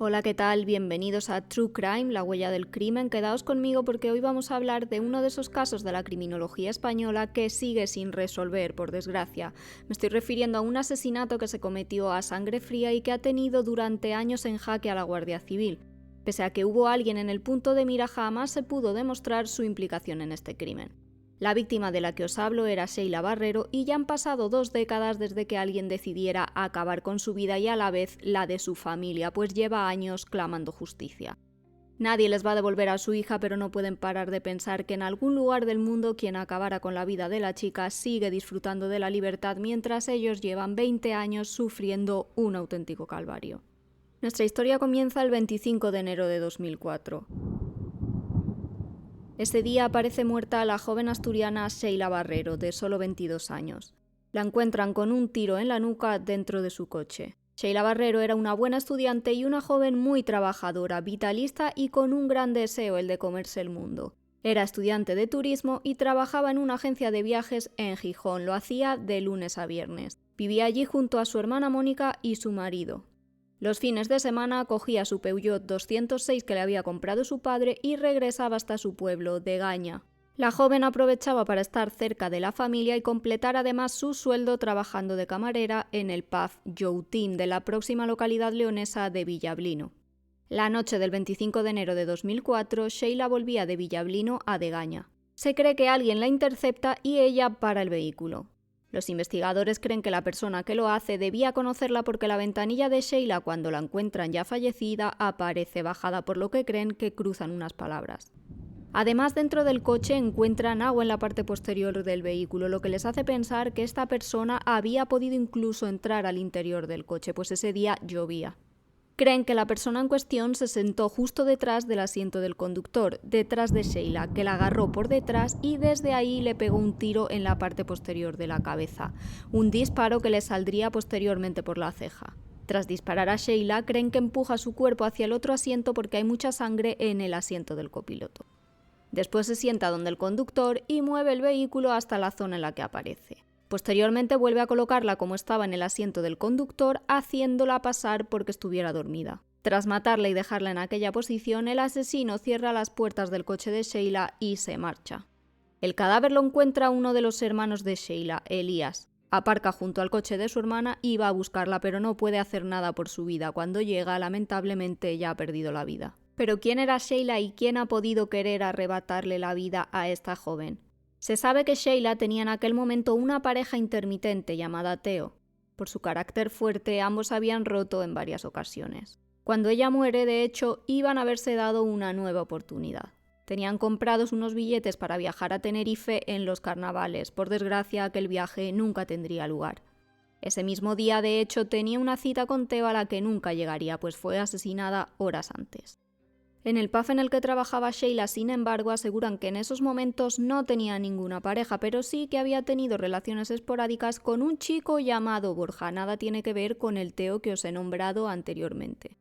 Hola, ¿qué tal? Bienvenidos a True Crime, la huella del crimen. Quedaos conmigo porque hoy vamos a hablar de uno de esos casos de la criminología española que sigue sin resolver, por desgracia. Me estoy refiriendo a un asesinato que se cometió a sangre fría y que ha tenido durante años en jaque a la Guardia Civil. Pese a que hubo alguien en el punto de mira, jamás se pudo demostrar su implicación en este crimen. La víctima de la que os hablo era Sheila Barrero y ya han pasado 2 décadas desde que alguien decidiera acabar con su vida y a la vez la de su familia, pues lleva años clamando justicia. Nadie les va a devolver a su hija, pero no pueden parar de pensar que en algún lugar del mundo quien acabara con la vida de la chica sigue disfrutando de la libertad mientras ellos llevan 20 años sufriendo un auténtico calvario. Nuestra historia comienza el 25 de enero de 2004. Ese día aparece muerta la joven asturiana Sheila Barrero, de solo 22 años. La encuentran con un tiro en la nuca dentro de su coche. Sheila Barrero era una buena estudiante y una joven muy trabajadora, vitalista y con un gran deseo, el de comerse el mundo. Era estudiante de turismo y trabajaba en una agencia de viajes en Gijón. Lo hacía de lunes a viernes. Vivía allí junto a su hermana Mónica y su marido. Los fines de semana cogía su Peugeot 206 que le había comprado su padre y regresaba hasta su pueblo, Degaña. La joven aprovechaba para estar cerca de la familia y completar además su sueldo trabajando de camarera en el pub Youtín de la próxima localidad leonesa de Villablino. La noche del 25 de enero de 2004, Sheila volvía de Villablino a Degaña. Se cree que alguien la intercepta y ella para el vehículo. Los investigadores creen que la persona que lo hace debía conocerla porque la ventanilla de Sheila, cuando la encuentran ya fallecida, aparece bajada, por lo que creen que cruzan unas palabras. Además, dentro del coche encuentran agua en la parte posterior del vehículo, lo que les hace pensar que esta persona había podido incluso entrar al interior del coche, pues ese día llovía. Creen que la persona en cuestión se sentó justo detrás del asiento del conductor, detrás de Sheila, que la agarró por detrás y desde ahí le pegó un tiro en la parte posterior de la cabeza, un disparo que le saldría posteriormente por la ceja. Tras disparar a Sheila, creen que empuja su cuerpo hacia el otro asiento porque hay mucha sangre en el asiento del copiloto. Después se sienta donde el conductor y mueve el vehículo hasta la zona en la que aparece. Posteriormente vuelve a colocarla como estaba en el asiento del conductor, haciéndola pasar porque estuviera dormida. Tras matarla y dejarla en aquella posición, el asesino cierra las puertas del coche de Sheila y se marcha. El cadáver lo encuentra uno de los hermanos de Sheila, Elías. Aparca junto al coche de su hermana y va a buscarla, pero no puede hacer nada por su vida. Cuando llega, lamentablemente, ella ha perdido la vida. Pero ¿quién era Sheila y quién ha podido querer arrebatarle la vida a esta joven? Se sabe que Sheila tenía en aquel momento una pareja intermitente llamada Teo. Por su carácter fuerte, ambos habían roto en varias ocasiones. Cuando ella muere, de hecho, iban a haberse dado una nueva oportunidad. Tenían comprados unos billetes para viajar a Tenerife en los carnavales. Por desgracia, aquel viaje nunca tendría lugar. Ese mismo día, de hecho, tenía una cita con Teo a la que nunca llegaría, pues fue asesinada horas antes. En el pub en el que trabajaba Sheila, sin embargo, aseguran que en esos momentos no tenía ninguna pareja, pero sí que había tenido relaciones esporádicas con un chico llamado Borja. Nada tiene que ver con el Teo que os he nombrado anteriormente.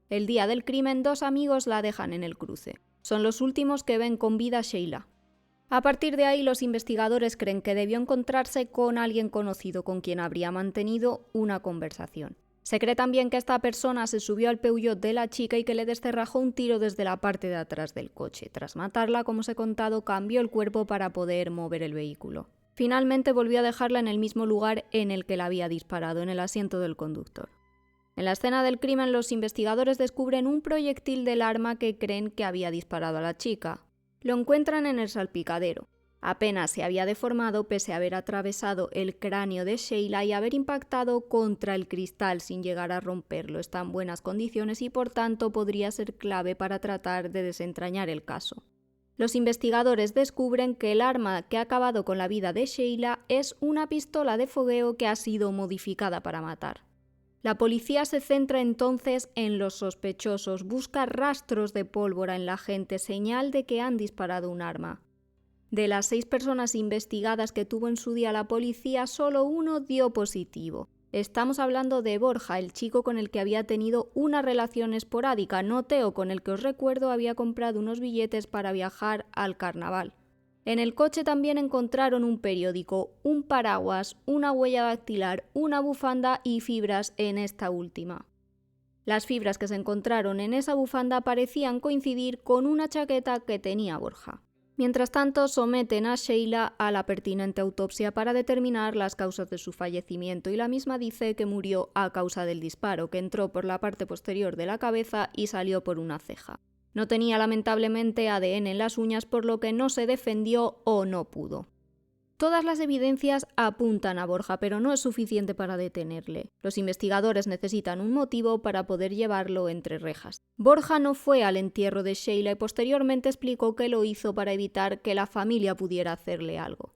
El día del crimen, 2 amigos la dejan en el cruce. Son los últimos que ven con vida a Sheila. A partir de ahí, los investigadores creen que debió encontrarse con alguien conocido con quien habría mantenido una conversación. Se cree también que esta persona se subió al Peugeot de la chica y que le descerrajó un tiro desde la parte de atrás del coche. Tras matarla, como os he contado, cambió el cuerpo para poder mover el vehículo. Finalmente volvió a dejarla en el mismo lugar en el que la había disparado, en el asiento del conductor. En la escena del crimen, los investigadores descubren un proyectil del arma que creen que había disparado a la chica. Lo encuentran en el salpicadero. Apenas se había deformado pese a haber atravesado el cráneo de Sheila y haber impactado contra el cristal sin llegar a romperlo. Está en buenas condiciones y por tanto podría ser clave para tratar de desentrañar el caso. Los investigadores descubren que el arma que ha acabado con la vida de Sheila es una pistola de fogueo que ha sido modificada para matar. La policía se centra entonces en los sospechosos, busca rastros de pólvora en la gente, señal de que han disparado un arma. De las 6 personas investigadas que tuvo en su día la policía, solo uno dio positivo. Estamos hablando de Borja, el chico con el que había tenido una relación esporádica, no Teo, con el que os recuerdo había comprado unos billetes para viajar al carnaval. En el coche también encontraron un periódico, un paraguas, una huella dactilar, una bufanda y fibras en esta última. Las fibras que se encontraron en esa bufanda parecían coincidir con una chaqueta que tenía Borja. Mientras tanto, someten a Sheila a la pertinente autopsia para determinar las causas de su fallecimiento y la misma dice que murió a causa del disparo, que entró por la parte posterior de la cabeza y salió por una ceja. No tenía lamentablemente ADN en las uñas, por lo que no se defendió o no pudo. Todas las evidencias apuntan a Borja, pero no es suficiente para detenerle. Los investigadores necesitan un motivo para poder llevarlo entre rejas. Borja no fue al entierro de Sheila y posteriormente explicó que lo hizo para evitar que la familia pudiera hacerle algo.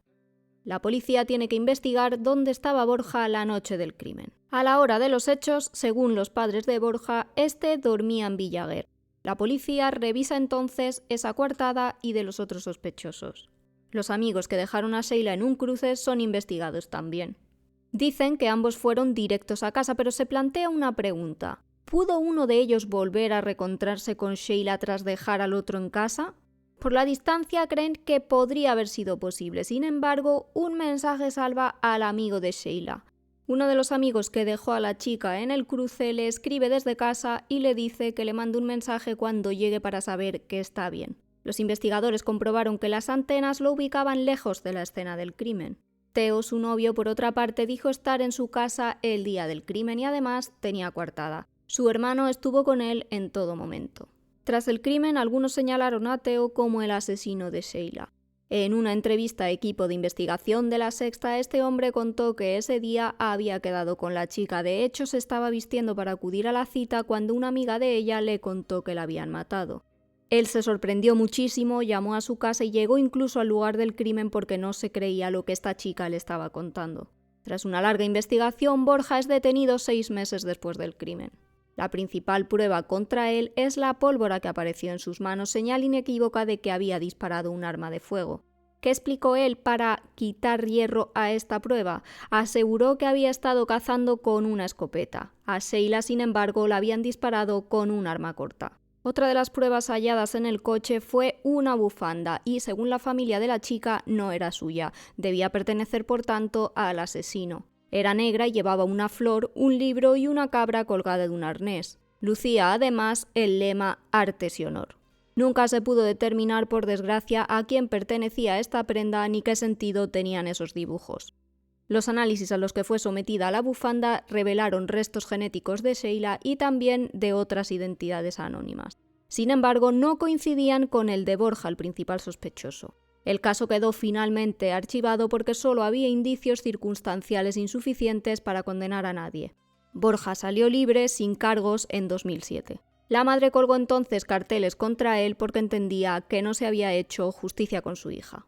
La policía tiene que investigar dónde estaba Borja la noche del crimen. A la hora de los hechos, según los padres de Borja, este dormía en Villaguer. La policía revisa entonces esa coartada y de los otros sospechosos. Los amigos que dejaron a Sheila en un cruce son investigados también. Dicen que ambos fueron directos a casa, pero se plantea una pregunta. ¿Pudo uno de ellos volver a reencontrarse con Sheila tras dejar al otro en casa? Por la distancia creen que podría haber sido posible. Sin embargo, un mensaje salva al amigo de Sheila. Uno de los amigos que dejó a la chica en el cruce le escribe desde casa y le dice que le mande un mensaje cuando llegue para saber que está bien. Los investigadores comprobaron que las antenas lo ubicaban lejos de la escena del crimen. Teo, su novio, por otra parte, dijo estar en su casa el día del crimen y además tenía coartada. Su hermano estuvo con él en todo momento. Tras el crimen, algunos señalaron a Teo como el asesino de Sheila. En una entrevista a equipo de investigación de La Sexta, este hombre contó que ese día había quedado con la chica. De hecho, se estaba vistiendo para acudir a la cita cuando una amiga de ella le contó que la habían matado. Él se sorprendió muchísimo, llamó a su casa y llegó incluso al lugar del crimen porque no se creía lo que esta chica le estaba contando. Tras una larga investigación, Borja es detenido 6 meses después del crimen. La principal prueba contra él es la pólvora que apareció en sus manos, señal inequívoca de que había disparado un arma de fuego. ¿Qué explicó él para quitar hierro a esta prueba? Aseguró que había estado cazando con una escopeta. A Sheila, sin embargo, la habían disparado con un arma corta. Otra de las pruebas halladas en el coche fue una bufanda y, según la familia de la chica, no era suya. Debía pertenecer, por tanto, al asesino. Era negra y llevaba una flor, un libro y una cabra colgada de un arnés. Lucía, además, el lema Artes y Honor. Nunca se pudo determinar, por desgracia, a quién pertenecía esta prenda ni qué sentido tenían esos dibujos. Los análisis a los que fue sometida la bufanda revelaron restos genéticos de Sheila y también de otras identidades anónimas. Sin embargo, no coincidían con el de Borja, el principal sospechoso. El caso quedó finalmente archivado porque solo había indicios circunstanciales insuficientes para condenar a nadie. Borja salió libre sin cargos en 2007. La madre colgó entonces carteles contra él porque entendía que no se había hecho justicia con su hija.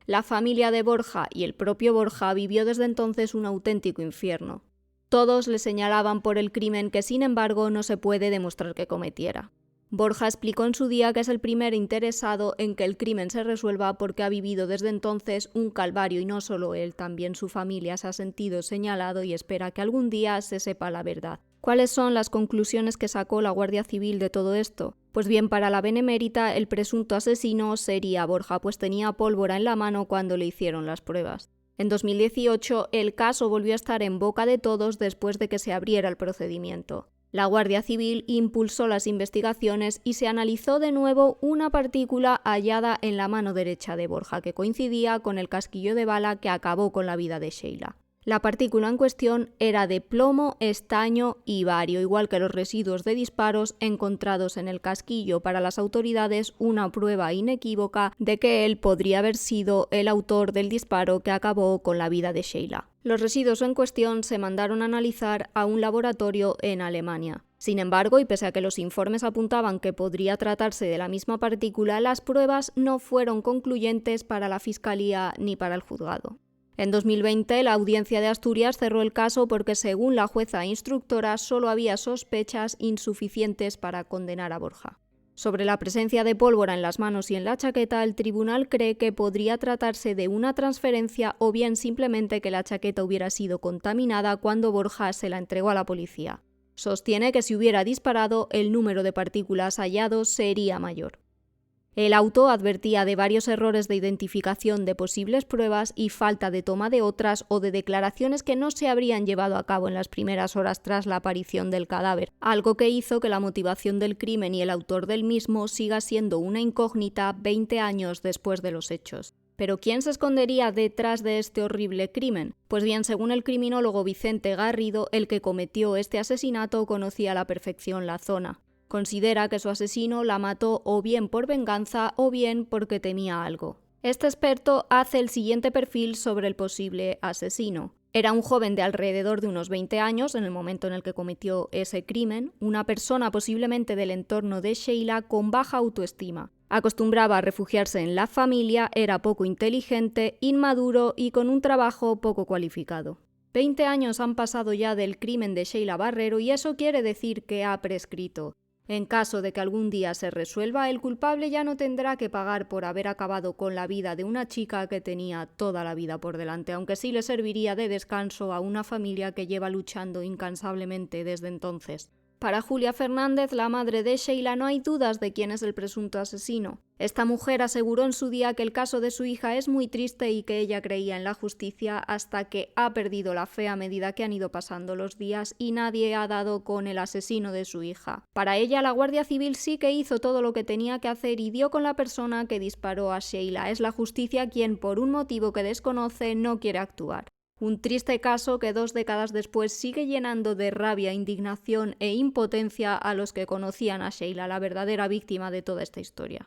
La familia de Borja y el propio Borja vivió desde entonces un auténtico infierno. Todos le señalaban por el crimen que, sin embargo, no se puede demostrar que cometiera. Borja explicó en su día que es el primer interesado en que el crimen se resuelva porque ha vivido desde entonces un calvario y no solo él, también su familia se ha sentido señalado y espera que algún día se sepa la verdad. ¿Cuáles son las conclusiones que sacó la Guardia Civil de todo esto? Pues bien, para la Benemérita, el presunto asesino sería Borja, pues tenía pólvora en la mano cuando le hicieron las pruebas. En 2018, el caso volvió a estar en boca de todos después de que se abriera el procedimiento. La Guardia Civil impulsó las investigaciones y se analizó de nuevo una partícula hallada en la mano derecha de Borja, que coincidía con el casquillo de bala que acabó con la vida de Sheila. La partícula en cuestión era de plomo, estaño y bario, igual que los residuos de disparos encontrados en el casquillo. Para las autoridades, una prueba inequívoca de que él podría haber sido el autor del disparo que acabó con la vida de Sheila. Los residuos en cuestión se mandaron a analizar a un laboratorio en Alemania. Sin embargo, y pese a que los informes apuntaban que podría tratarse de la misma partícula, las pruebas no fueron concluyentes para la Fiscalía ni para el juzgado. En 2020, la Audiencia de Asturias cerró el caso porque, según la jueza instructora, solo había sospechas insuficientes para condenar a Borja. Sobre la presencia de pólvora en las manos y en la chaqueta, el tribunal cree que podría tratarse de una transferencia o bien simplemente que la chaqueta hubiera sido contaminada cuando Borja se la entregó a la policía. Sostiene que si hubiera disparado, el número de partículas hallados sería mayor. El auto advertía de varios errores de identificación de posibles pruebas y falta de toma de otras o de declaraciones que no se habrían llevado a cabo en las primeras horas tras la aparición del cadáver, algo que hizo que la motivación del crimen y el autor del mismo siga siendo una incógnita 20 años después de los hechos. ¿Pero quién se escondería detrás de este horrible crimen? Pues bien, según el criminólogo Vicente Garrido, el que cometió este asesinato conocía a la perfección la zona. Considera que su asesino la mató o bien por venganza o bien porque temía algo. Este experto hace el siguiente perfil sobre el posible asesino. Era un joven de alrededor de unos 20 años en el momento en el que cometió ese crimen, una persona posiblemente del entorno de Sheila con baja autoestima. Acostumbraba a refugiarse en la familia, era poco inteligente, inmaduro y con un trabajo poco cualificado. 20 años han pasado ya del crimen de Sheila Barrero y eso quiere decir que ha prescrito. En caso de que algún día se resuelva, el culpable ya no tendrá que pagar por haber acabado con la vida de una chica que tenía toda la vida por delante, aunque sí le serviría de descanso a una familia que lleva luchando incansablemente desde entonces. Para Julia Fernández, la madre de Sheila, no hay dudas de quién es el presunto asesino. Esta mujer aseguró en su día que el caso de su hija es muy triste y que ella creía en la justicia hasta que ha perdido la fe a medida que han ido pasando los días y nadie ha dado con el asesino de su hija. Para ella, la Guardia Civil sí que hizo todo lo que tenía que hacer y dio con la persona que disparó a Sheila. Es la justicia quien, por un motivo que desconoce, no quiere actuar. Un triste caso que 2 décadas después sigue llenando de rabia, indignación e impotencia a los que conocían a Sheila, la verdadera víctima de toda esta historia.